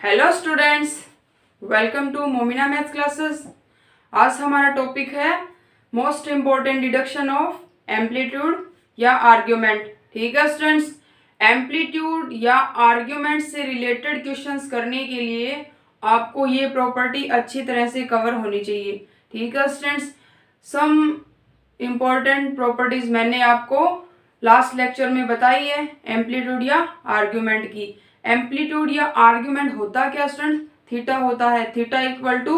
Hello students, welcome to Momina maths classes. आज हमारा topic है most important deduction of amplitude या आर्ग्यूमेंट। ठीक है स्टूडेंट्स, एम्पलीट्यूड या आर्ग्यूमेंट से रिलेटेड क्वेश्चंस करने के लिए आपको ये प्रॉपर्टी अच्छी तरह से कवर होनी चाहिए। ठीक है स्टूडेंट्स, सम इम्पोर्टेंट प्रॉपर्टीज मैंने आपको लास्ट लेक्चर में बताई है एम्पलीट्यूड या आर्ग्यूमेंट की। एम्पलीट्यूड या आर्ग्यूमेंट होता क्या स्टूडेंट? थीटा होता है। Theta equal to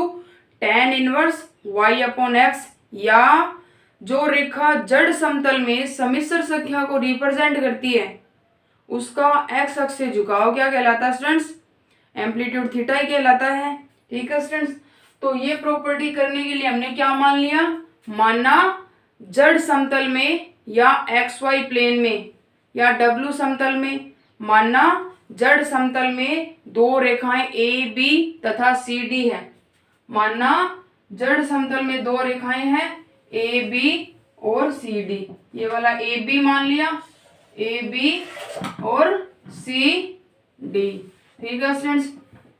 tan inverse y upon x, या जो रेखा जड़ समतल में सम्मिश्र संख्या को रिप्रेजेंट करती है उसका एक्स अक्ष से झुकाव क्या कहलाता है स्टूडेंट्स? एम्पलीट्यूड थीटा ही कहलाता है। ठीक है स्टूडेंट्स, तो ये प्रॉपर्टी करने के लिए हमने क्या मान लिया? माना जड़ समतल में या एक्स वाई प्लेन में या डब्ल्यू समतल में, माना जड़ समतल में दो रेखाएं ए बी तथा सी डी है। माना जड़ समतल में दो रेखाएं हैं ए बी और सी डी। ये वाला ए बी मान लिया, ए बी और सी डी। ठीक है स्टूडेंट्स,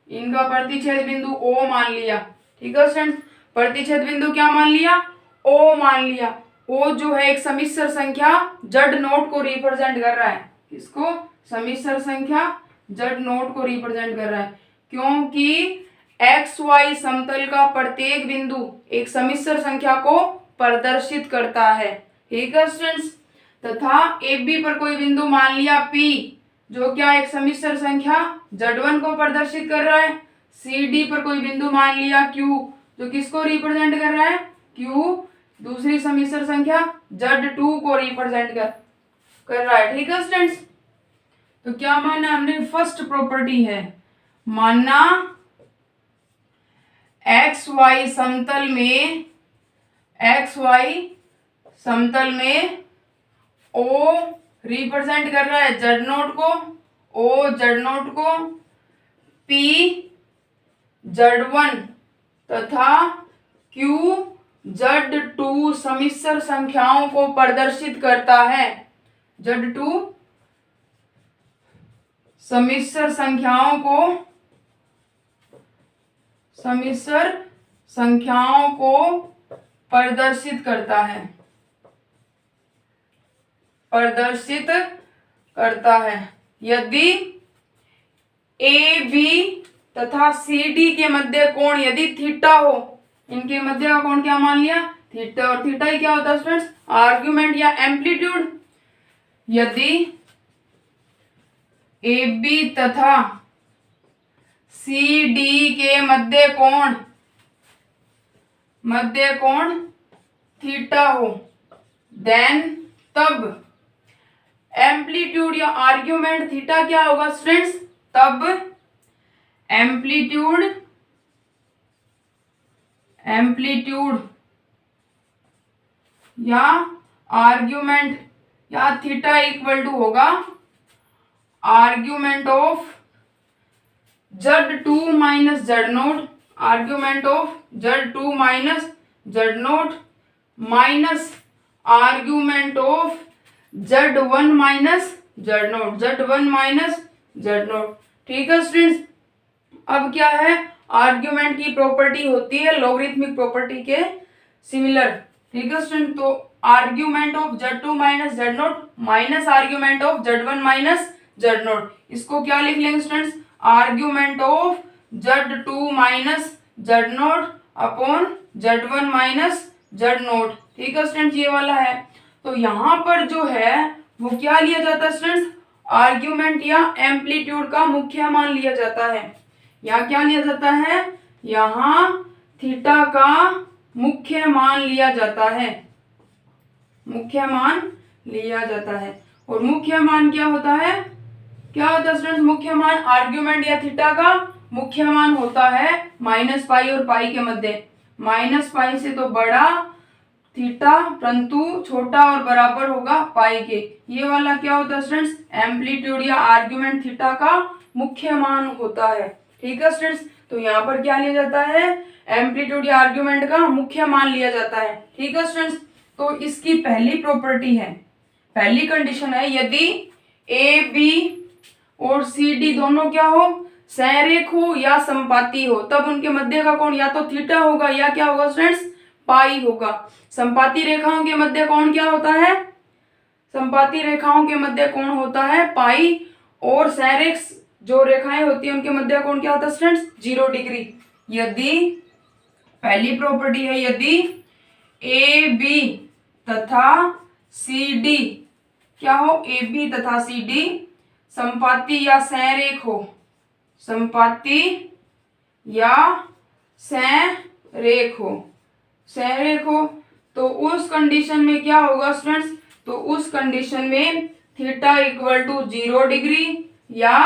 इनका प्रतिच्छेद बिंदु ओ मान लिया। ठीक है स्टूडेंट्स, प्रतिच्छेद बिंदु क्या मान लिया? ओ मान लिया। ओ जो है एक सम्मिश्र संख्या जड़ नोट को रिप्रेजेंट कर रहा है। किसको? सम्मिश्र संख्या जड़ नोट को रिप्रेजेंट कर रहा है, क्योंकि एक्स वाई समतल का प्रत्येक बिंदु एक सम्मिश्र संख्या को प्रदर्शित करता है। ठीक है स्टूडेंट्स, तथा ए बी पर कोई बिंदु मान लिया पी, जो क्या एक सम्मिश्र संख्या Z1 को प्रदर्शित कर रहा है। सी डी पर कोई बिंदु मान लिया क्यू, जो किसको रिप्रेजेंट कर रहा है? क्यू दूसरी सम्मिश्र संख्या Z2 को रिप्रेजेंट कर रहा है। ठीक है स्टूडेंट्स, तो क्या माना हमने? फर्स्ट प्रॉपर्टी है, माना एक्स वाई समतल में ओ रिप्रेजेंट कर रहा है जड़ नोट को, ओ जड़ नोट को, पी Z1 तथा क्यू Z2 सम्मिश्र संख्याओं को प्रदर्शित करता है। Z2 सम्मिश्र संख्याओं को प्रदर्शित करता है। यदि ए बी तथा सी डी के मध्य कोण यदि थीटा हो, इनके मध्य का कोण क्या मान लिया? थीटा। और थीटा ही क्या होता है स्टूडेंट्स? आर्ग्यूमेंट या एम्पलीट्यूड। यदि ए बी तथा सी डी के मध्य कोण थीटा हो, देन तब एम्पलीट्यूड या आर्ग्यूमेंट थीटा क्या होगा स्टूडेंट्स? तब एम्पलीट्यूड या आर्ग्यूमेंट या थीटा इक्वल टू होगा argument of Z2 minus Z note, argument of Z2 minus Z note minus argument of Z1 minus Z note, Z1 minus Z note. ठीक है students, अब क्या है? आर्ग्यूमेंट की प्रॉपर्टी होती है लॉगरिथमिक प्रॉपर्टी के सिमिलर। ठीक है स्टूडेंट, तो argument of Z2 minus Z note minus argument of Z1 minus Z note, इसको क्या लिख लेंगे students? Argument of Z2 minus Z naught upon Z1 minus Z note. ठीक है स्टूडेंट्स, ये वाला है। तो यहाँ पर जो है वो क्या लिया जाता है स्टूडेंट्स? आर्ग्यूमेंट या एम्पलीट्यूड का मुख्य मान लिया जाता है। यहाँ क्या लिया जाता है? यहाँ थीटा का मुख्य मान लिया जाता है, मुख्य मान लिया जाता है। और मुख्य मान क्या होता है? क्या होता है स्टूडेंट्स मुख्य मान? आर्ग्यूमेंट या थीटा का मुख्य मान होता है माइनस पाई और पाई के मध्य। माइनस पाई से तो बड़ा थीटा, परंतु छोटा और बराबर होगा पाई के। ये वाला क्या होता है स्टूडेंट्स? एम्पलीट्यूड या आर्ग्यूमेंट थीटा का मुख्य मान होता है। ठीक है स्टूडेंट्स, तो यहाँ पर क्या लिया जाता है? एम्पलीट्यूड या आर्ग्यूमेंट का मुख्य मान लिया जाता है। ठीक है स्टूडेंट्स, तो इसकी पहली प्रॉपर्टी है, पहली कंडीशन है, यदि ए बी और सी डी दोनों क्या हो? संरेख हो या संपाती हो, तब उनके मध्य का कोण या तो थीटा होगा या क्या होगा स्टूडेंट्स, पाई होगा। संपाती रेखाओं के मध्य कोण क्या होता है, संपाती रेखाओं के मध्य कोण होता है पाई, और संरेख जो रेखाएं होती है उनके मध्य कोण क्या होता है स्टूडेंट्स, 0 डिग्री। यदि पहली प्रॉपर्टी है, यदि ए बी तथा सी डी क्या हो, ए बी तथा सी डी संपाती या संरेख हो, संपाती या संरेख हो, संरेख हो, तो उस कंडीशन में क्या होगा स्टूडेंट्स, तो उस कंडीशन में थीटा इक्वल टू 0 डिग्री या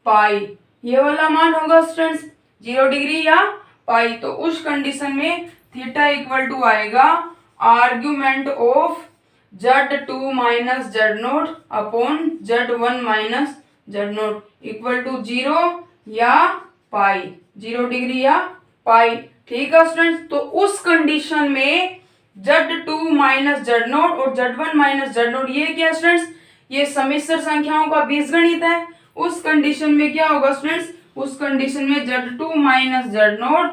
पाई, ये वाला मान होगा स्टूडेंट्स 0 डिग्री या पाई। तो उस कंडीशन में थीटा इक्वल टू आएगा argument of Z2 minus Z0 upon Z1 minus Z0 equal to 0 या पाई, 0 डिग्री या पाई। ठीक है स्टूडेंट्स, तो उस कंडीशन में Z2 माइनस Z0 और Z1 माइनस Z0 ये क्या स्टूडेंट्स, ये सम्मिश्र संख्याओं का बीजगणित है। उस कंडीशन में क्या होगा स्टूडेंट्स, उस कंडीशन में Z2 minus Z0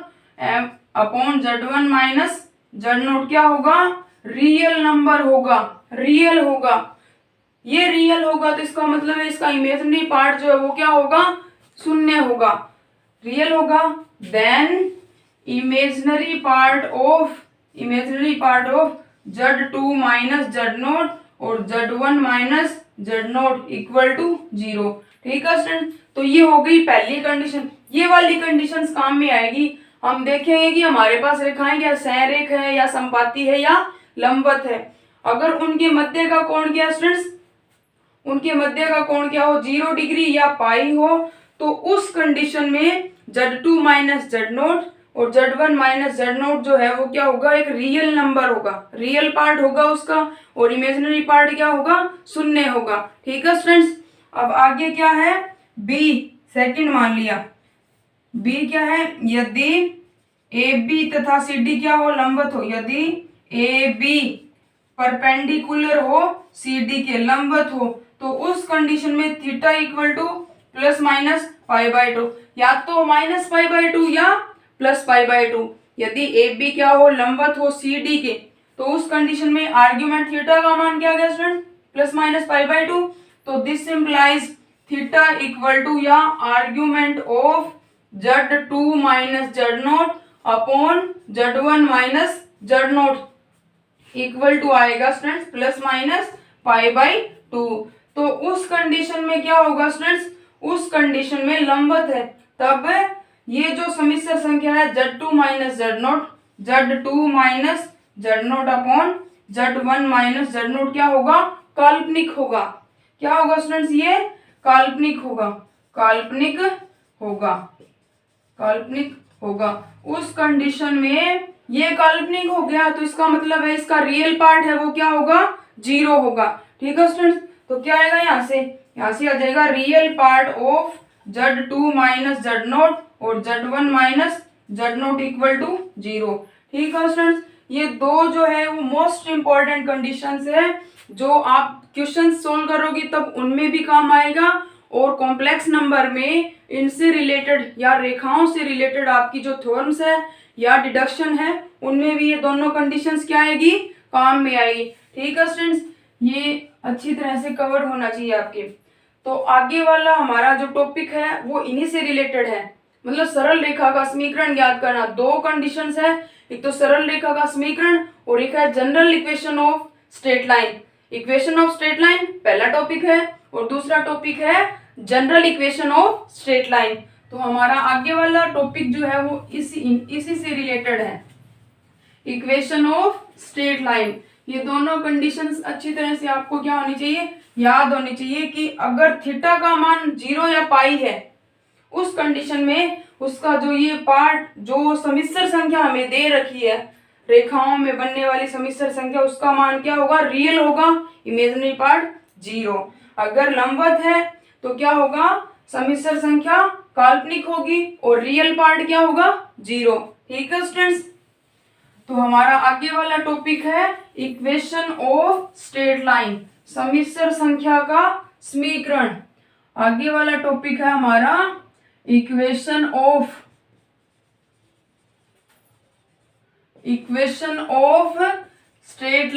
upon Z1 minus Z0 क्या होगा, रियल नंबर होगा, रियल होगा। ये रियल होगा तो इसका मतलब है इसका इमेजिनरी पार्ट जो है वो क्या होगा, शून्य होगा, रियल होगा। Then imaginary part of Z2 minus Z0 और Z1 minus Z0 equal to 0। ठीक है स्टूडेंट, तो ये हो गई पहली कंडीशन। ये वाली कंडीशन काम में आएगी, हम देखेंगे कि हमारे पास रेखाएं क्या संरेख है या संपाती है या लंबवत है। अगर उनके मध्य का कोण क्या स्टूडेंट्स, उनके मध्य का कोण क्या हो, 0 डिग्री या पाई हो, तो उस कंडीशन में Z2 माइनस Z0 और Z1 माइनस Z0 जो है वो क्या होगा, एक रियल नंबर होगा, रियल पार्ट होगा उसका, और इमेजिनरी पार्ट क्या होगा, शून्य होगा। ठीक है स्टूडेंट्स, अब आगे क्या है, बी सेकंड मान लिया। बी क्या है, यदि ए बी तथा सी डी क्या हो, लंबवत हो, यदि ए बी परपेंडिकुलर हो सी डी के, लंबवत हो, तो उस कंडीशन में theta equal two plus minus pi by 2, या तो माइनस पाई बाय 2 या प्लस पाई बाय 2। यदि ए बी क्या हो, लंबवत हो सी डी के, तो उस कंडीशन में आर्ग्यूमेंट थीटा का मान क्या गया student, plus minus pi by 2। तो this implies theta equal to या argument of Z2 minus Z0 upon Z1 minus Z0 equal to आएगा students plus minus pi by 2। तो उस कंडीशन में क्या होगा स्टूडेंट्स, उस कंडीशन में लंबवत है, तब ये जो सम्मिश्र संख्या है Z2 minus Z0, Z2 minus Z0 upon Z1 minus Z0 क्या होगा, काल्पनिक होगा। क्या होगा स्टूडेंट्स, ये काल्पनिक होगा, काल्पनिक होगा, काल्पनिक होगा। उस कंडीशन में ये काल्पनिक हो गया तो इसका मतलब है इसका रियल पार्ट है वो क्या होगा, 0 होगा। ठीक है स्टूडेंट्स, तो क्या आएगा यहाँ से आ जाएगा real part of Z2 minus Z0 और Z1 minus Z0 equal to 0। ठीक है स्टूडेंट्स, ये दो जो है वो मोस्ट इंपॉर्टेंट कंडीशंस है, जो आप क्वेश्चन सोल्व करोगी तब उनमें भी काम आएगा, और कॉम्प्लेक्स नंबर में इनसे रिलेटेड या रेखाओं से रिलेटेड आपकी जो थ्योरम्स है या डिडक्शन है उनमें भी ये दोनों कंडीशंस क्या आएगी, काम में आएगी। ठीक है स्टूडेंट्स, ये अच्छी तरह से कवर होना चाहिए आपके। तो आगे वाला हमारा जो टॉपिक है वो इन्हीं से रिलेटेड है, मतलब सरल रेखा का समीकरण ज्ञात करना। दो कंडीशंस है, एक तो सरल रेखा का समीकरण और एक है general equation of straight line. Equation of straight line पहला टॉपिक है और दूसरा टॉपिक है general equation of straight line. तो हमारा आगे वाला टॉपिक जो है वो इसी से रिलेटेड है, इक्वेशन ऑफ स्ट्रेट लाइन। ये दोनों कंडीशंस अच्छी तरह से आपको क्या होनी चाहिए, याद होनी चाहिए कि अगर थीटा का मान 0 या पाई है, उस कंडीशन में उसका जो ये पार्ट जो सम्मिश्र संख्या हमें दे रखी है, रेखाओं में बनने वाली सम्मिश्र संख्या, उसका मान क्या होगा, रियल होगा, इमेजिनरी पार्ट 0। अगर लंबवत है तो क्या होगा, सम्मिश्र संख्या काल्पनिक होगी और रियल पार्ट क्या होगा, 0। ठीक है स्टूडेंट्स, तो हमारा आगे वाला टॉपिक है इक्वेशन ऑफ स्ट्रेट लाइन, सम्मिश्र संख्या का समीकरण। आगे वाला टॉपिक है हमारा इक्वेशन ऑफ स्ट्रेट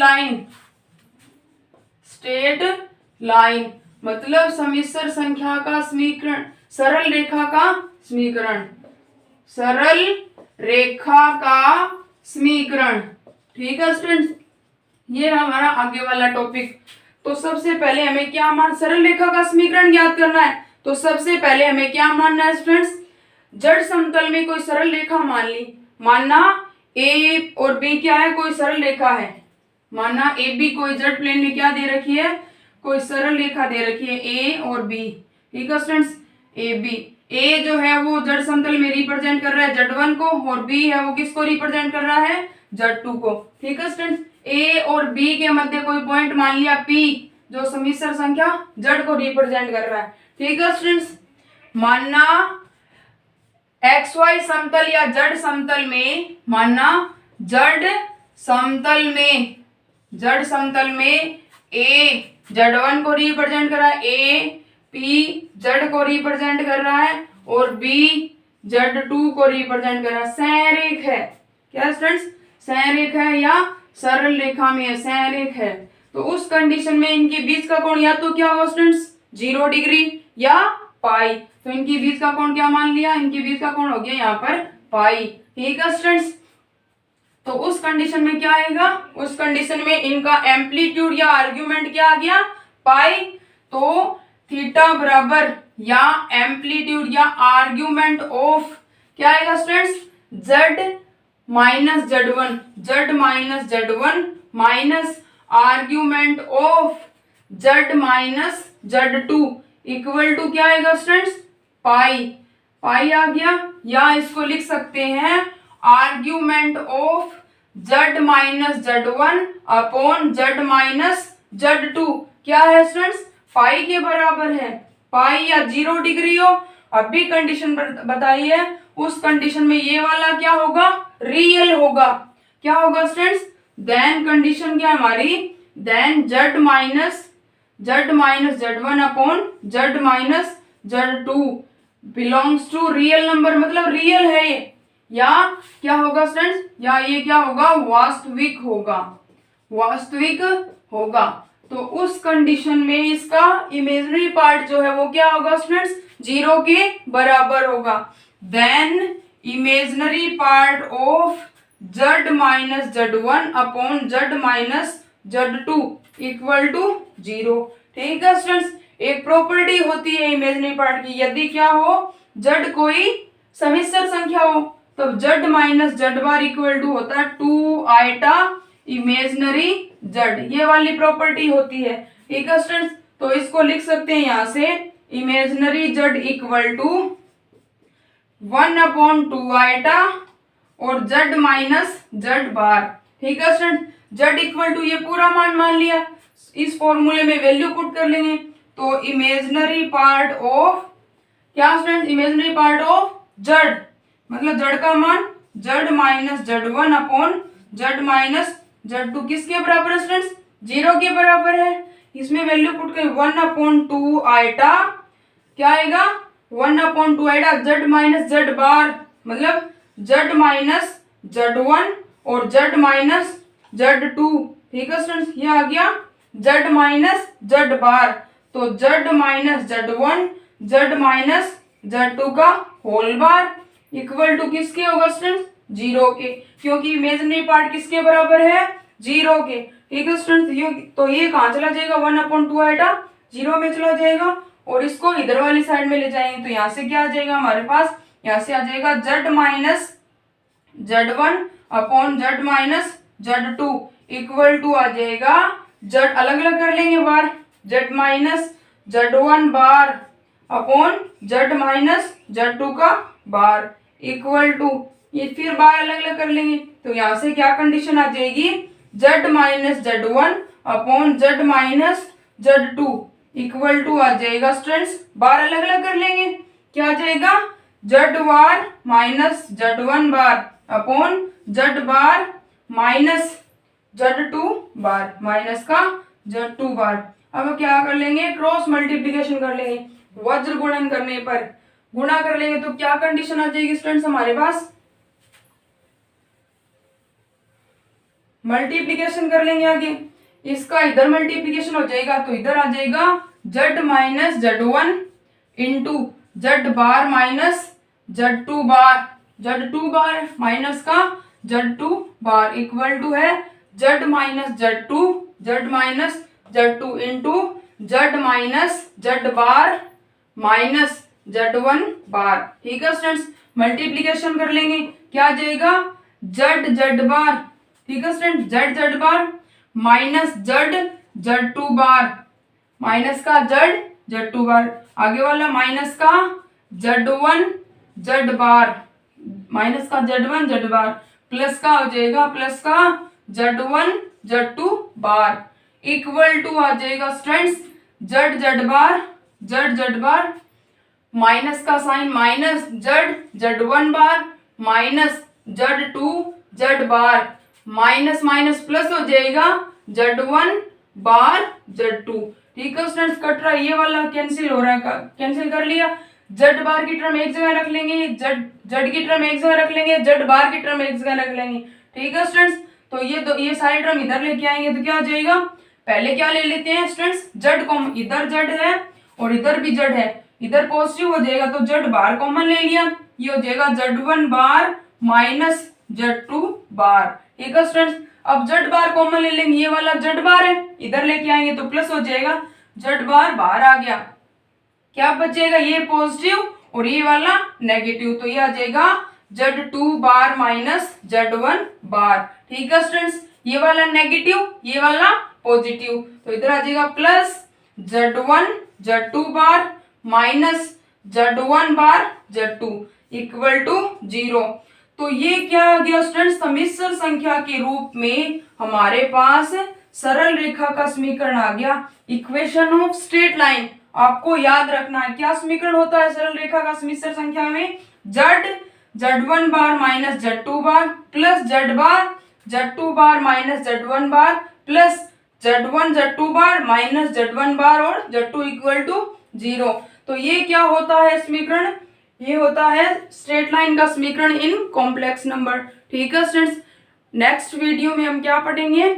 लाइन मतलब समिश्र संख्या का समीकरण, सरल रेखा का समीकरण, सरल रेखा का समीकरण। ठीक है स्टूडेंट्स, ये हमारा आगे वाला टॉपिक। तो सबसे पहले हमें क्या सरल रेखा का समीकरण ज्ञात करना है। तो सबसे पहले हमें क्या मानना है स्टूडेंट्स, जड़ समतल में कोई सरल रेखा मान ली, मानना ए और बी क्या है, कोई सरल रेखा है, मानना ए बी कोई जड़ प्लेन में क्या दे रखी है, कोई सरल रेखा दे रखी है ए और बी। ठीक है स्टूडेंट्स, ए बी, ए जो है वो जड़ समतल में रिप्रेजेंट कर रहा है Z1 को और बी है वो किसको रिप्रेजेंट कर रहा है, Z2 को। ठीक है स्टूडेंट्स, ए और बी के मध्य कोई पॉइंट मान लिया P जो समिश्र संख्या जड़ को रिप्रेजेंट कर रहा है। ठीक है स्टूडेंट्स, मानना XY समतल या जड़ समतल में, मानना जड़ समतल में A Z1 को रिप्रेजेंट कर रहा है, A P जड़ को रिप्रेजेंट कर रहा है और B Z2 को रिप्रेजेंट कर रहा है। संरेख है क्या स्टूडेंट्स, संरेख है या सरल रेखा में संरेख है। तो उस कंडीशन में इनके बीच का कोण या तो क्या होगा स्टूडेंट्स 0 डिग्री या पाई। तो इनके बीच का कोण क्या मान लिया, इनके बीच का कोण हो गया यहाँ पर पाई। ठीक है स्टूडेंट्स, तो उस कंडीशन में क्या आएगा, उस कंडीशन में इनका एम्पलीट्यूड या आर्ग्यूमेंट क्या आ गया, पाई। तो थीटा बराबर या एम्पलीट्यूड या आर्ग्यूमेंट ऑफ क्या आएगा students, Z minus Z1 minus argument of Z minus Z2 equal to क्या आएगा स्टूडेंट्स, पाई आ गया। या इसको लिख सकते हैं argument of Z minus Z1 upon Z minus Z2 क्या है स्टूडेंट्स, पाई के बराबर है। पाई या 0 डिग्री हो, अभी कंडीशन बताई है, उस कंडीशन में ये वाला क्या होगा, रियल होगा। क्या होगा स्टूडेंट्स, देन कंडीशन क्या हमारी, then Z minus Z1 upon Z minus Z2 belongs to real number, मतलब रियल है ये, या क्या होगा स्टूडेंट्स, या ये क्या होगा, वास्तविक होगा। तो उस कंडीशन में इसका इमेजिनरी पार्ट जो है वो क्या होगा स्टूडेंट्स, 0 के बराबर होगा। Then imaginary part of Z minus Z1 upon Z minus Z2 equal to 0। ठीक है स्टूडेंट्स, एक प्रॉपर्टी होती है इमेजिनरी पार्ट की, यदि क्या हो, Z कोई समिश्र संख्या हो तो Z minus Z bar equal to होता है 2 आइटा इमेजिनरी Z, ये वाली प्रॉपर्टी होती है। ठीक है स्टूडेंट्स, तो इसको लिख सकते हैं यहाँ से imaginary Z equal to 1 upon 2 iota और Z माइनस Z बार। ठीक है स्टूडेंट, Z इक्वल टू ये पूरा मान लिया, इस फॉर्मूले में वैल्यू पुट कर लेंगे। तो इमेजिनरी पार्ट ऑफ क्या student, imaginary part of Z मतलब Z का मान Z minus Z1 upon Z minus Z2 किसके बराबर है स्टूडेंट्स, 0 के बराबर है। इसमें वैल्यू पुट कर 1 अपॉन 2 आइटा क्या आएगा, 1 upon 2 iota Z minus Z bar मतलब Z माइनस Z1 और Z माइनस Z2। ठीक है स्टूडेंट्स, ये आ गया Z माइनस Z बार। तो Z minus Z1 Z minus Z2 का होल बार इक्वल टू किसके होगा स्टूडेंट्स, 0 के, क्योंकि इमेजिनरी पार्ट किसके बराबर है, 0 के। ठीक है स्टूडेंट्स, तो ये कहाँ चला जाएगा, 1 अपॉन 2 आइटा 0 में चला जाएगा और इसको इधर वाली साइड में ले जाएंगे तो यहाँ से क्या आ जाएगा हमारे पास, यहाँ से आ जाएगा Z minus Z1 upon Z minus Z2 equal to आ जाएगा Z अलग अलग कर लेंगे bar, Z minus Z1 bar upon Z minus Z2 का बार इक्वल टू, ये फिर बार अलग अलग कर लेंगे तो यहाँ से क्या कंडीशन आ जाएगी, Z minus Z1 upon Z minus Z2 equal to आ जाएगा स्टूडेंट्स, बार अलग अलग कर लेंगे, क्या आ जाएगा Z bar minus Z1 bar upon Z bar minus Z2 bar minus का Z2 बार। अब क्या कर लेंगे, क्रॉस मल्टीप्लिकेशन कर लेंगे, वज्र गुणन करने पर गुणा कर लेंगे तो क्या कंडीशन आ जाएगी स्टूडेंट्स हमारे पास, मल्टीप्लीकेशन कर लेंगे आगे, इसका इधर मल्टीप्लीकेशन हो जाएगा तो इधर आ जाएगा z minus z1 into z bar minus z2 बार, z2 बार माइनस का z2 बार इक्वल टू है z minus z2 into z minus z bar minus z1 बार। ठीक है स्टूडेंट्स, मल्टीप्लीकेशन कर लेंगे, क्या आ जाएगा z बार, ठीक है student, z bar minus z2 bar, minus का z2 बार, आगे वाला माइनस का z1 z बार, माइनस का z1 z बार, प्लस का हो जाएगा प्लस का z1 z2 bar equal to आ जाएगा स्टूडेंट्स z बार माइनस का साइन माइनस z1 बार minus z2 z bar minus minus plus हो जाएगा z1 बार z2। ठीक है स्टूडेंट्स, कट रहा है, ये वाला कैंसिल हो रहा है, कैंसिल कर लिया, z बार की टर्म एक जगह रख लेंगे, z की टर्म एक जगह रख लेंगे, z बार की टर्म एक जगह रख लेंगे। ठीक है स्टूडेंट्स, तो ये सारी टर्म इधर लेके आएंगे तो क्या हो जाएगा, पहले क्या ले लेते हैं स्टूडेंट्स, z कॉमन, इधर z है और इधर भी z है, इधर पॉजिटिव हो जाएगा तो z बार कॉमन ले लिया, ये हो जाएगा z1 बार माइनस z2 बार। ठीक है स्टूडेंट्स, अब z बार कॉमन ले लेंगे, ये वाला z बार है, इधर लेके आएंगे तो प्लस हो जाएगा, z बार बाहर आ गया, क्या बचेगा, ये पॉजिटिव और ये वाला नेगेटिव, तो ये आ जाएगा z2 बार माइनस z1 बार। ठीक है स्टूडेंट्स, ये वाला नेगेटिव ये वाला पॉजिटिव, तो इधर आ जाएगा plus z1 z2 bar minus z1 bar z2 equal to 0। तो ये क्या आ गया स्टूडेंट्स, सम्मिश्र संख्या के रूप में हमारे पास सरल रेखा का समीकरण आ गया, इक्वेशन ऑफ स्ट्रेट लाइन। आपको याद रखना है क्या समीकरण होता है सरल रेखा का सम्मिश्र संख्या में, z1 बार माइनस z2 बार plus z2 bar minus z1 बार plus z1 z2 bar minus z1 बार और z2 इक्वल टू 0। तो ये क्या होता है समीकरण, ये होता है स्ट्रेट लाइन का समीकरण इन कॉम्प्लेक्स नंबर। ठीक है स्टूडेंट्स, नेक्स्ट वीडियो में हम क्या पढ़ेंगे,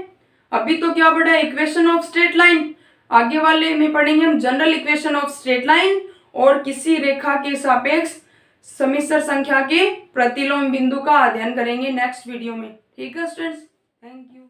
अभी तो क्या पढ़ा है इक्वेशन ऑफ स्ट्रेट लाइन, आगे वाले में पढ़ेंगे हम general equation of straight line और किसी रेखा के सापेक्ष सम्मिश्र संख्या के प्रतिलोम बिंदु का अध्ययन करेंगे नेक्स्ट वीडियो में। ठीक है स्टूडेंट्स, थैंक यू।